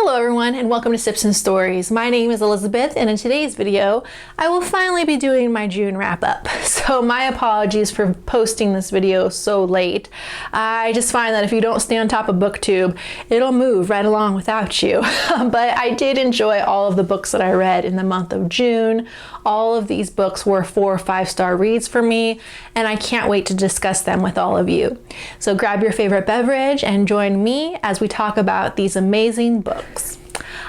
Hello everyone and welcome to Sipz and Stories. My name is Elizabeth and in today's video I will finally be doing my June wrap up. So my apologies for posting this video so late. I just find that if you don't stay on top of booktube, it'll move right along without you. But I did enjoy all of the books that I read in the month of June. All of these books were 4 or 5-star reads for me and I can't wait to discuss them with all of you. So grab your favorite beverage and join me as we talk about these amazing books.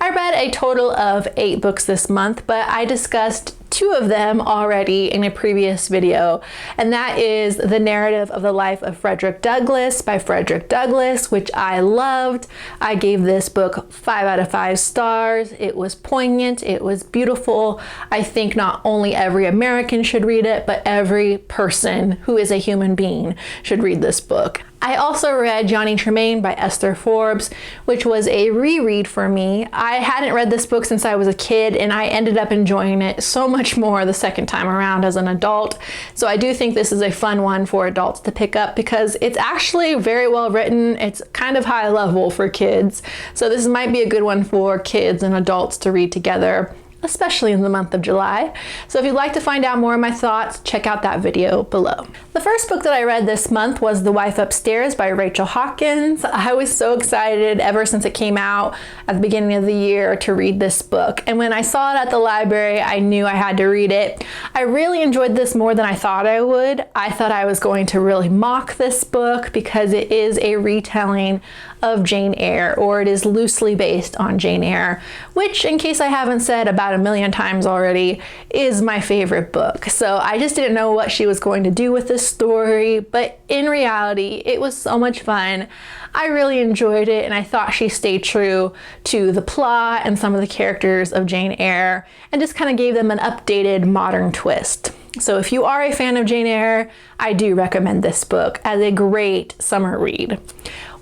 I read a total of 8 books this month, but I discussed 2 of them already in a previous video, and that is The Narrative of the Life of Frederick Douglass by Frederick Douglass, which I loved. I gave this book 5 out of 5 stars. It was poignant, it was beautiful. I think not only every American should read it, but every person who is a human being should read this book. I also read Tremain by Esther Forbes, which was a reread for me. I hadn't read this book since I was a kid and I ended up enjoying it so much more the second time around as an adult. So I do think this is a fun one for adults to pick up because it's actually very well written. It's kind of high level for kids. So this might be a good one for kids and adults to read together, especially in the month of July. So if you'd like to find out more of my thoughts, check out that video below. The first book that I read this month was The Wife Upstairs by Rachel Hawkins. I was so excited ever since it came out at the beginning of the year to read this book. And when I saw it at the library, I knew I had to read it. I really enjoyed this more than I thought I would. I thought I was going to really mock this book because it is a retelling of Jane Eyre, or it is loosely based on Jane Eyre, which, in case I haven't said about a million times already, is my favorite book. So I just didn't know what she was going to do with this story, but in reality, it was so much fun. I really enjoyed it, and I thought she stayed true to the plot and some of the characters of Jane Eyre, and just kind of gave them an updated modern twist. So if you are a fan of Jane Eyre, I do recommend this book as a great summer read.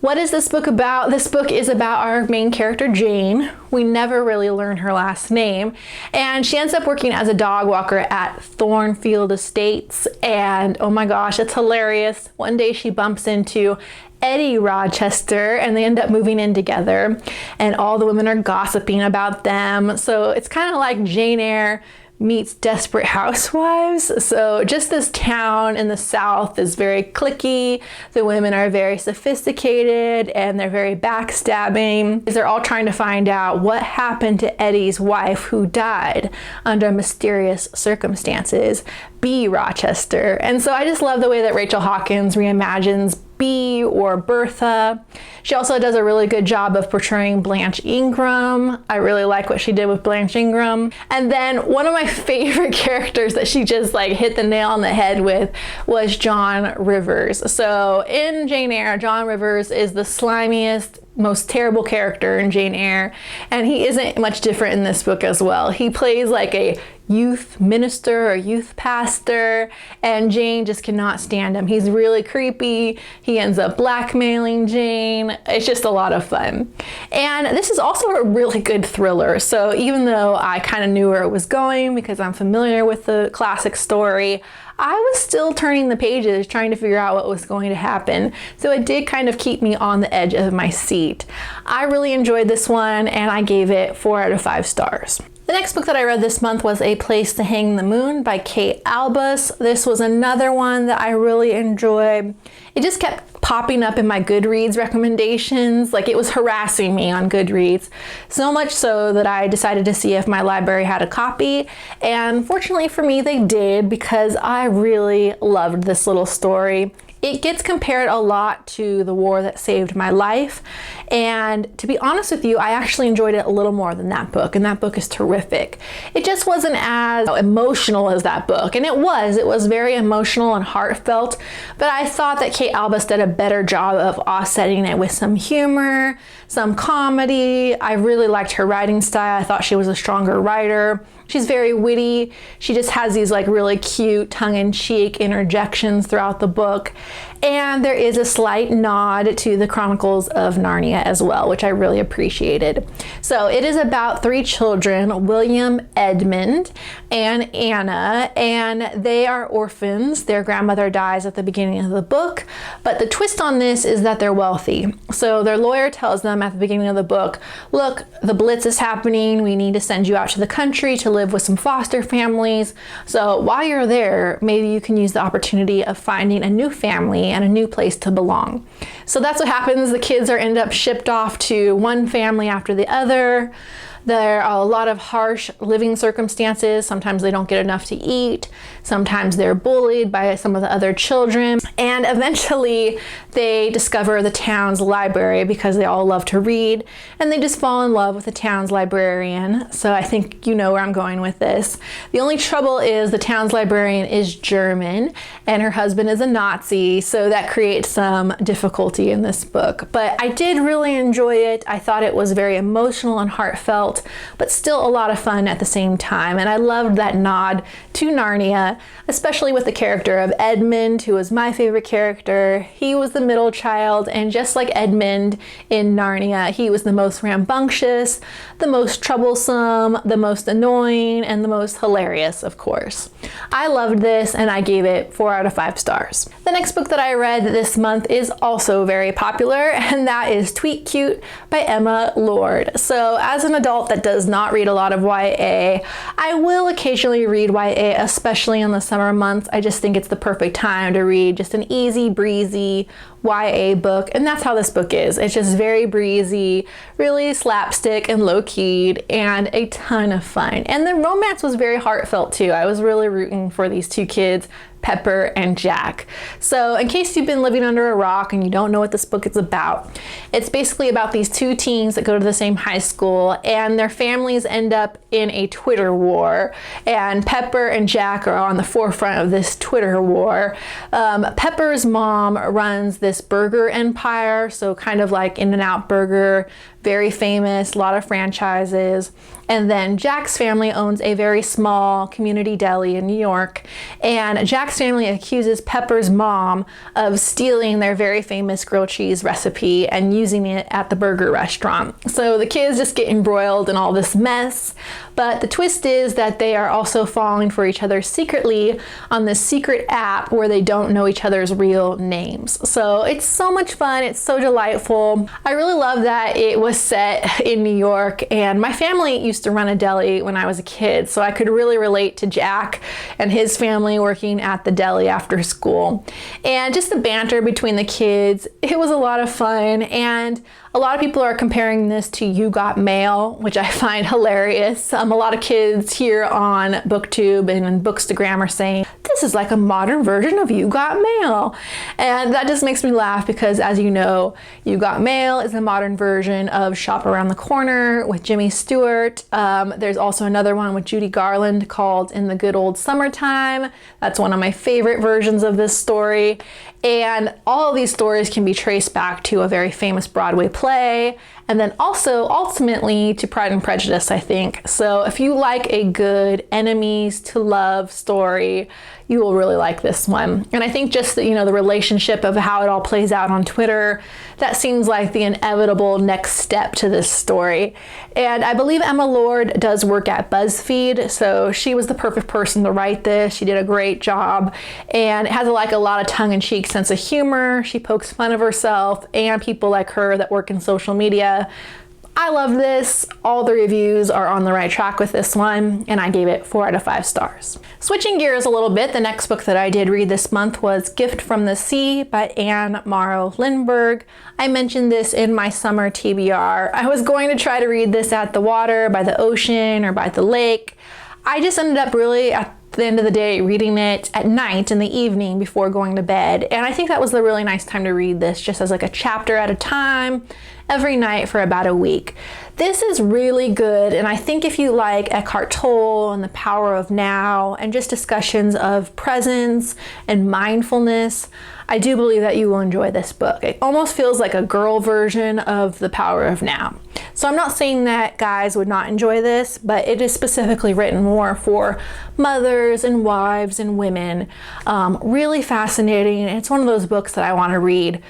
What is this book about? This book is about our main character, Jane. We never really learn her last name, and she ends up working as a dog walker at Thornfield Estates, and oh my gosh, it's hilarious. One day she bumps into Eddie Rochester and they end up moving in together, and all the women are gossiping about them. So it's kind of like Jane Eyre meets Desperate Housewives. So just this town in the South is very cliquey. The women are very sophisticated and they're very backstabbing. They're all trying to find out what happened to Eddie's wife who died under mysterious circumstances, B. Rochester. And so I just love the way that Rachel Hawkins reimagines B or Bertha. She also does a really good job of portraying Blanche Ingram. I really like what she did with Blanche Ingram. And then one of my favorite characters that she just like hit the nail on the head with was John Rivers. So in Jane Eyre, John Rivers is the slimiest, most terrible character in Jane Eyre, and he isn't much different in this book as well. He plays like a youth minister or youth pastor, and Jane just cannot stand him. He's really creepy. He ends up blackmailing Jane. It's just a lot of fun. And this is also a really good thriller. So even though I kind of knew where it was going because I'm familiar with the classic story, I was still turning the pages trying to figure out what was going to happen. So it did kind of keep me on the edge of my seat. I really enjoyed this one and I gave it 4 out of 5 stars. The next book that I read this month was A Place to Hang the Moon by Kate Albus. This was another one that I really enjoyed. It just kept popping up in my Goodreads recommendations. Like, it was harassing me on Goodreads. So much so that I decided to see if my library had a copy. And fortunately for me, they did, because I really loved this little story. It gets compared a lot to The War That Saved My Life, and to be honest with you, I actually enjoyed it a little more than that book, and that book is terrific. It just wasn't as emotional as that book, and it was very emotional and heartfelt, but I thought that Kate Albus did a better job of offsetting it with some humor, some comedy. I really liked her writing style. I thought she was a stronger writer. She's very witty. She just has these like really cute tongue-in-cheek interjections throughout the book. And there is a slight nod to the Chronicles of Narnia as well, which I really appreciated. So it is about 3 children, William, Edmund, and Anna, and they are orphans. Their grandmother dies at the beginning of the book, but the twist on this is that they're wealthy. So their lawyer tells them at the beginning of the book, look, the Blitz is happening. We need to send you out to the country to live with some foster families. So while you're there, maybe you can use the opportunity of finding a new family and a new place to belong. So that's what happens. The kids are end up shipped off to one family after the other. There are a lot of harsh living circumstances. Sometimes they don't get enough to eat. Sometimes they're bullied by some of the other children. And eventually they discover the town's library because they all love to read. And they just fall in love with the town's librarian. So I think you know where I'm going with this. The only trouble is the town's librarian is German and her husband is a Nazi. So that creates some difficulty in this book. But I did really enjoy it. I thought it was very emotional and heartfelt, but still a lot of fun at the same time. And I loved that nod to Narnia, especially with the character of Edmund, who was my favorite character. He was the middle child, and just like Edmund in Narnia, he was the most rambunctious, the most troublesome, the most annoying, and the most hilarious, of course. I loved this, and I gave it 4 out of 5 stars. The next book that I read this month is also very popular, and that is Tweet Cute by Emma Lord. So as an adult that does not read a lot of YA, I will occasionally read YA, especially in the summer months. I just think it's the perfect time to read just an easy breezy YA book, and that's how this book is. It's just very breezy, really slapstick and low-keyed, and a ton of fun. And the romance was very heartfelt too. I was really rooting for these 2 kids, Pepper and Jack. So in case you've been living under a rock and you don't know what this book is about, it's basically about these 2 teens that go to the same high school and their families end up in a Twitter war, and Pepper and Jack are on the forefront of this Twitter war. Pepper's mom runs this burger empire, so kind of like In-N-Out Burger, very famous, a lot of franchises. And then Jack's family owns a very small community deli in New York. And Jack's family accuses Pepper's mom of stealing their very famous grilled cheese recipe and using it at the burger restaurant. So the kids just get embroiled in all this mess. But the twist is that they are also falling for each other secretly on this secret app where they don't know each other's real names. So it's so much fun. It's so delightful. I really love that it was set in New York, and my family used to run a deli when I was a kid, so I could really relate to Jack and his family working at the deli after school. And just the banter between the kids, it was a lot of fun. And a lot of people are comparing this to You Got Mail, which I find hilarious. A lot of kids here on booktube and on bookstagram are saying, this is like a modern version of You Got Mail. And that just makes me laugh because, as you know, You Got Mail is a modern version of Shop Around the Corner with Jimmy Stewart. There's also another one with Judy Garland called In the Good Old Summertime. That's one of my favorite versions of this story. And all of these stories can be traced back to a very famous Broadway play, and then also ultimately to Pride and Prejudice, I think. So if you like a good enemies to love story, you will really like this one. And I think just the, the relationship of how it all plays out on Twitter, that seems like the inevitable next step to this story. And I believe Emma Lord does work at BuzzFeed, so she was the perfect person to write this. She did a great job, and it has a lot of tongue-in-cheek sense of humor. She pokes fun of herself and people like her that work in social media. I love this. All the reviews are on the right track with this one, and I gave it 4 out of 5 stars. Switching gears a little bit, the next book that I did read this month was Gift from the Sea by Anne Morrow Lindbergh. I mentioned this in my summer TBR. I was going to try to read this at the water, by the ocean, or by the lake. I just ended up really at the end of the day reading it at night in the evening before going to bed, and I think that was the really nice time to read this, just as like a chapter at a time, every night for about a week. This is really good, and I think if you like Eckhart Tolle and the power of now and just discussions of presence and mindfulness, I do believe that you will enjoy this book. It almost feels like a girl version of The Power of Now. So I'm not saying that guys would not enjoy this, but it is specifically written more for mothers and wives and women. Really fascinating. It's one of those books that I want to read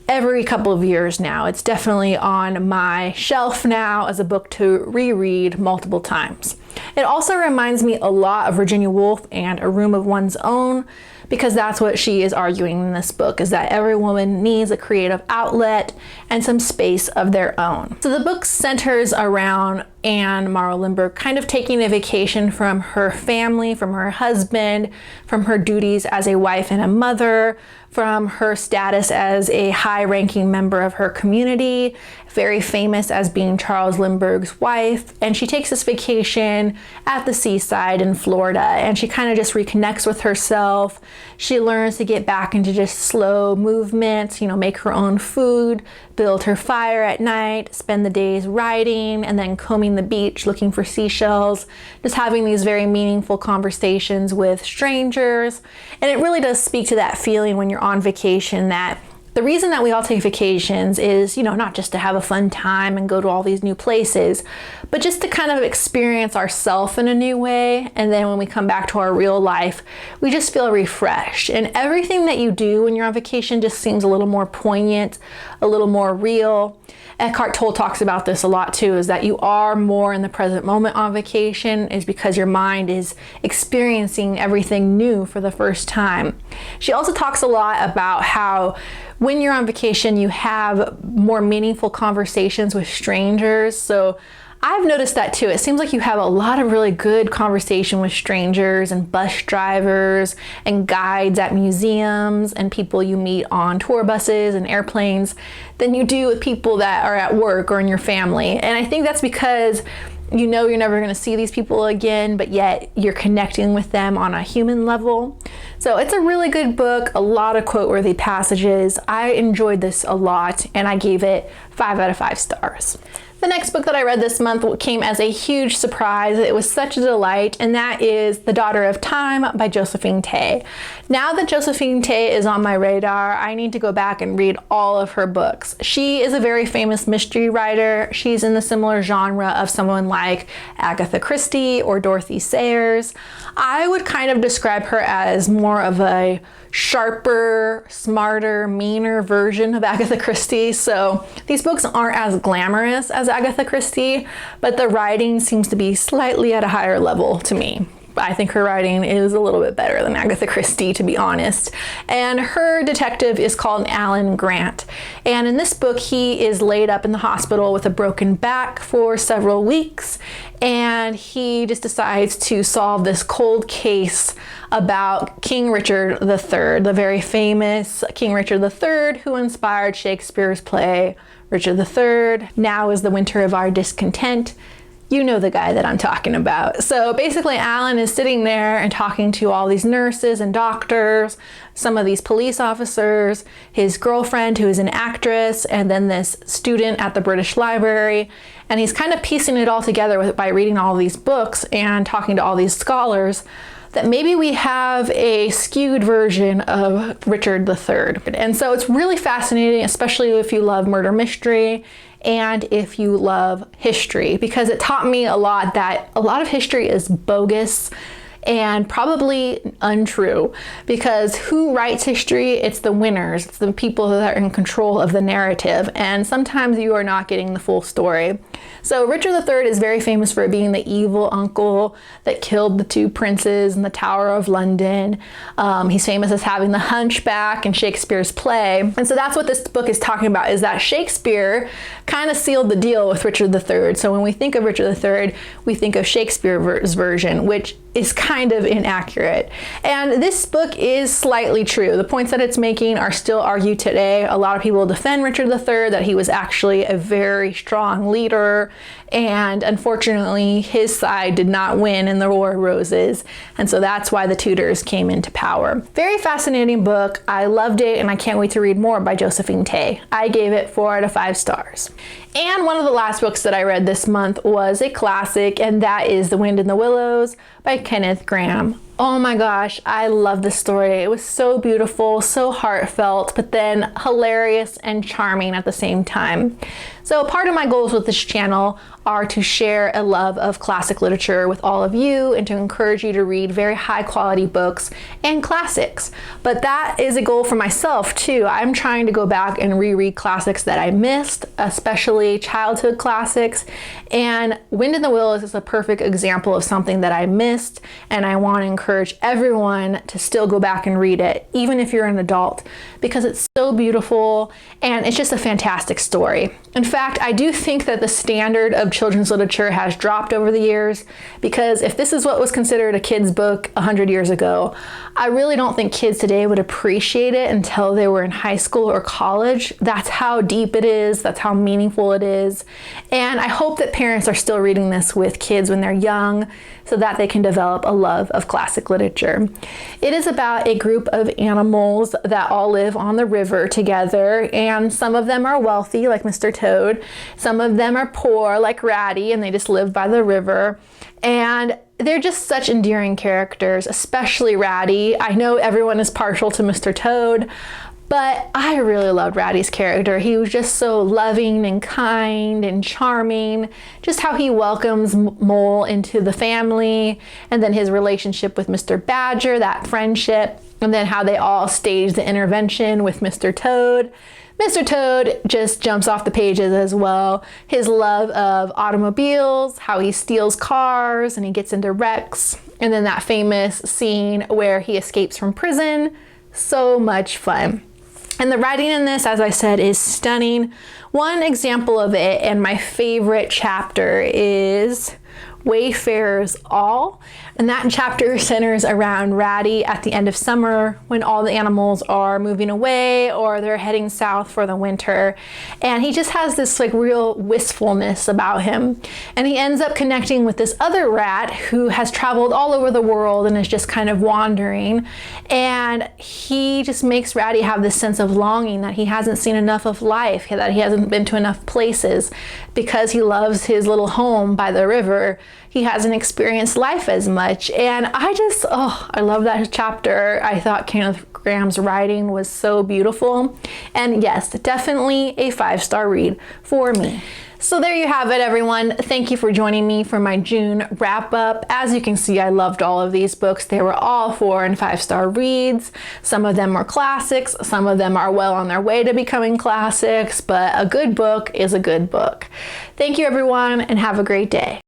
every couple of years now. It's definitely on my shelf now as a book to reread multiple times. It also reminds me a lot of Virginia Woolf and A Room of One's Own, because that's what she is arguing in this book, is that every woman needs a creative outlet and some space of their own. So the book centers around Anne Morrow Lindbergh kind of taking a vacation from her family, from her husband, from her duties as a wife and a mother, from her status as a high-ranking member of her community, very famous as being Charles Lindbergh's wife. And she takes this vacation at the seaside in Florida, and she kind of just reconnects with herself. She learns to get back into just slow movements, make her own food, build her fire at night, spend the days riding, and then combing the beach looking for seashells, just having these very meaningful conversations with strangers. And it really does speak to that feeling when you're on vacation, that the reason that we all take vacations is, not just to have a fun time and go to all these new places, but just to kind of experience ourselves in a new way. And then when we come back to our real life, we just feel refreshed. And everything that you do when you're on vacation just seems a little more poignant, a little more real. Eckhart Tolle talks about this a lot too, is that you are more in the present moment on vacation is because your mind is experiencing everything new for the first time. She also talks a lot about how when you're on vacation, you have more meaningful conversations with strangers. So I've noticed that too. It seems like you have a lot of really good conversation with strangers and bus drivers and guides at museums and people you meet on tour buses and airplanes than you do with people that are at work or in your family. And I think that's because you're never going to see these people again, but yet you're connecting with them on a human level. So it's a really good book, a lot of quote-worthy passages. I enjoyed this a lot, and I gave it 5 out of 5 stars. The next book that I read this month came as a huge surprise. It was such a delight, and that is The Daughter of Time by Josephine Tey. Now that Josephine Tey is on my radar, I need to go back and read all of her books. She is a very famous mystery writer. She's in the similar genre of someone like Agatha Christie or Dorothy Sayers. I would kind of describe her as more of a sharper, smarter, meaner version of Agatha Christie. So these books aren't as glamorous as Agatha Christie, but the writing seems to be slightly at a higher level to me. I think her writing is a little bit better than Agatha Christie, to be honest. And her detective is called Alan Grant. And in this book, he is laid up in the hospital with a broken back for several weeks. And he just decides to solve this cold case about King Richard III, the very famous King Richard III, who inspired Shakespeare's play Richard III. Now is the winter of our discontent. You know the guy that I'm talking about. So basically, Alan is sitting there and talking to all these nurses and doctors, some of these police officers, his girlfriend who is an actress, and then this student at the British Library. And he's kind of piecing it all together by reading all these books and talking to all these scholars, that maybe we have a skewed version of Richard III. And so it's really fascinating, especially if you love murder mystery and if you love history, because it taught me a lot that a lot of history is bogus and probably untrue, because who writes history? It's the winners. It's the people that are in control of the narrative, and sometimes you are not getting the full story. So Richard III is very famous for being the evil uncle that killed the 2 princes in the Tower of London. He's famous as having the hunchback in Shakespeare's play. And so that's what this book is talking about, is that Shakespeare kind of sealed the deal with Richard III. So when we think of Richard III, we think of Shakespeare's version, which is kind of inaccurate. And this book is slightly true. The points that it's making are still argued today. A lot of people defend Richard III, that he was actually a very strong leader and unfortunately his side did not win in the War of Roses, and so that's why the Tudors came into power. Very fascinating book. I loved it, and I can't wait to read more by Josephine Tey. I gave it 4 out of 5 stars. And one of the last books that I read this month was a classic, and that is The Wind in the Willows by Kenneth Grahame. Oh my gosh, I love this story. It was so beautiful, so heartfelt, but then hilarious and charming at the same time. So part of my goals with this channel are to share a love of classic literature with all of you and to encourage you to read very high quality books and classics. But that is a goal for myself too. I'm trying to go back and reread classics that I missed, especially childhood classics. And Wind in the Willows is a perfect example of something that I missed, and I want to encourage everyone to still go back and read it, even if you're an adult, because it's so beautiful and it's just a fantastic story. In fact, I do think that the standard of children's literature has dropped over the years, because if this is what was considered a kid's book 100 years ago, I really don't think kids today would appreciate it until they were in high school or college. That's how deep it is, that's how meaningful it is. And I hope that parents are still reading this with kids when they're young so that they can develop a love of classic literature. It is about a group of animals that all live on the river together, and some of them are wealthy, like Mr. Toad. Some of them are poor, like Ratty, and they just live by the river. And they're just such endearing characters, especially Ratty. I know everyone is partial to Mr. Toad, but I really loved Ratty's character. He was just so loving and kind and charming. Just how he welcomes Mole into the family, and then his relationship with Mr. Badger, that friendship, and then how they all stage the intervention with Mr. Toad. Mr. Toad just jumps off the pages as well. His love of automobiles, how he steals cars and he gets into wrecks, and then that famous scene where he escapes from prison. So much fun. And the writing in this, as I said, is stunning. One example of it, and my favorite chapter, is Wayfarers All. And that chapter centers around Ratty at the end of summer when all the animals are moving away or they're heading south for the winter. And he just has this like real wistfulness about him. And he ends up connecting with this other rat who has traveled all over the world and is just kind of wandering. And he just makes Ratty have this sense of longing that he hasn't seen enough of life, that he hasn't been to enough places. Because he loves his little home by the river, he hasn't experienced life as much. And I love that chapter. I thought Kenneth Grahame's writing was so beautiful. And yes, definitely a 5-star read for me. So there you have it, everyone. Thank you for joining me for my June wrap up. As you can see, I loved all of these books. They were all 4- and 5-star reads. Some of them were classics. Some of them are well on their way to becoming classics, but a good book is a good book. Thank you, everyone, and have a great day.